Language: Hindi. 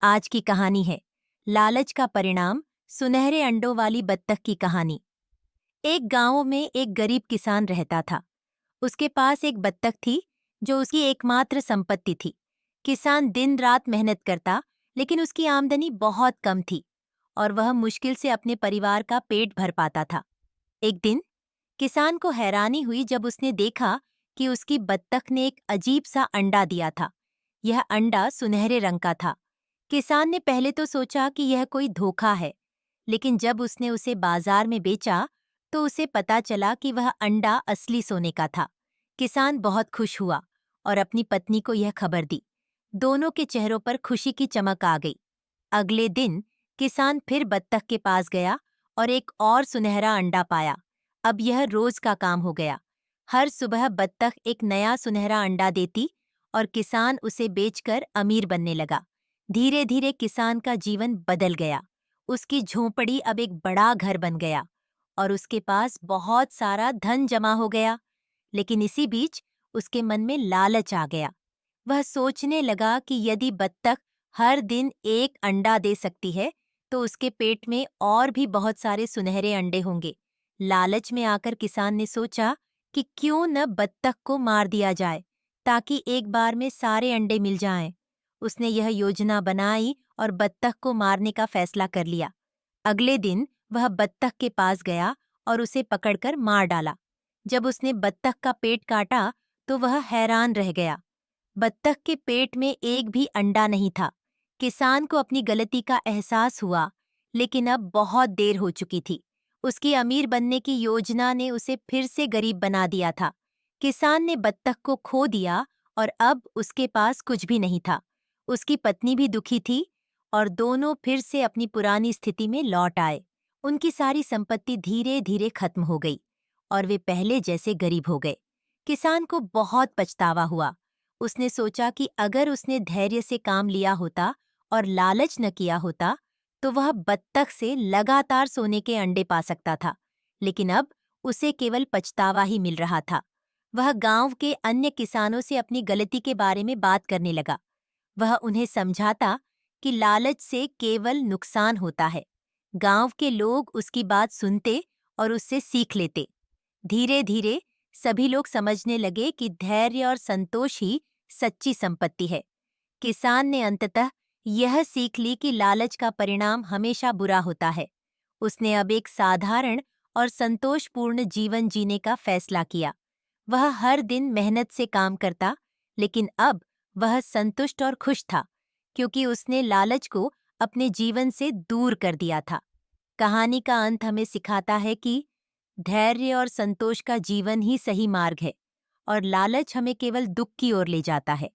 आज की कहानी है लालच का परिणाम, सुनहरे अंडों वाली बत्तख की कहानी। एक गांव में एक गरीब किसान रहता था। उसके पास एक बत्तख थी जो उसकी एकमात्र संपत्ति थी। किसान दिन रात मेहनत करता, लेकिन उसकी आमदनी बहुत कम थी और वह मुश्किल से अपने परिवार का पेट भर पाता था। एक दिन किसान को हैरानी हुई जब उसने देखा कि उसकी बत्तख ने एक अजीब सा अंडा दिया था। यह अंडा सुनहरे रंग का था। किसान ने पहले तो सोचा कि यह कोई धोखा है, लेकिन जब उसने उसे बाजार में बेचा तो उसे पता चला कि वह अंडा असली सोने का था। किसान बहुत खुश हुआ और अपनी पत्नी को यह खबर दी। दोनों के चेहरों पर खुशी की चमक आ गई। अगले दिन किसान फिर बत्तख के पास गया और एक और सुनहरा अंडा पाया। अब यह रोज का काम हो गया। हर सुबह बत्तख एक नया सुनहरा अंडा देती और किसान उसे बेचकर अमीर बनने लगा। धीरे धीरे किसान का जीवन बदल गया। उसकी झोंपड़ी अब एक बड़ा घर बन गया और उसके पास बहुत सारा धन जमा हो गया। लेकिन इसी बीच उसके मन में लालच आ गया। वह सोचने लगा कि यदि बत्तख हर दिन एक अंडा दे सकती है तो उसके पेट में और भी बहुत सारे सुनहरे अंडे होंगे। लालच में आकर किसान ने सोचा कि क्यों न बत्तख को मार दिया जाए ताकि एक बार में सारे अंडे मिल जाएं। उसने यह योजना बनाई और बत्तख को मारने का फैसला कर लिया। अगले दिन वह बत्तख के पास गया और उसे पकड़कर मार डाला। जब उसने बत्तख का पेट काटा तो वह हैरान रह गया। बत्तख के पेट में एक भी अंडा नहीं था। किसान को अपनी गलती का एहसास हुआ, लेकिन अब बहुत देर हो चुकी थी। उसकी अमीर बनने की योजना ने उसे फिर से गरीब बना दिया था। किसान ने बत्तख को खो दिया और अब उसके पास कुछ भी नहीं था। उसकी पत्नी भी दुखी थी और दोनों फिर से अपनी पुरानी स्थिति में लौट आए। उनकी सारी संपत्ति धीरे धीरे खत्म हो गई और वे पहले जैसे गरीब हो गए। किसान को बहुत पछतावा हुआ। उसने सोचा कि अगर उसने धैर्य से काम लिया होता और लालच न किया होता तो वह बत्तख से लगातार सोने के अंडे पा सकता था। लेकिन अब उसे केवल पछतावा ही मिल रहा था। वह गांव के अन्य किसानों से अपनी गलती के बारे में बात करने लगा। वह उन्हें समझाता कि लालच से केवल नुकसान होता है। गांव के लोग उसकी बात सुनते और उससे सीख लेते। धीरे धीरे सभी लोग समझने लगे कि धैर्य और संतोष ही सच्ची संपत्ति है। किसान ने अंततः यह सीख ली कि लालच का परिणाम हमेशा बुरा होता है। उसने अब एक साधारण और संतोषपूर्ण जीवन जीने का फैसला किया। वह हर दिन मेहनत से काम करता, लेकिन अब वह संतुष्ट और खुश था, क्योंकि उसने लालच को अपने जीवन से दूर कर दिया था। कहानी का अंत हमें सिखाता है कि धैर्य और संतोष का जीवन ही सही मार्ग है और लालच हमें केवल दुख की ओर ले जाता है।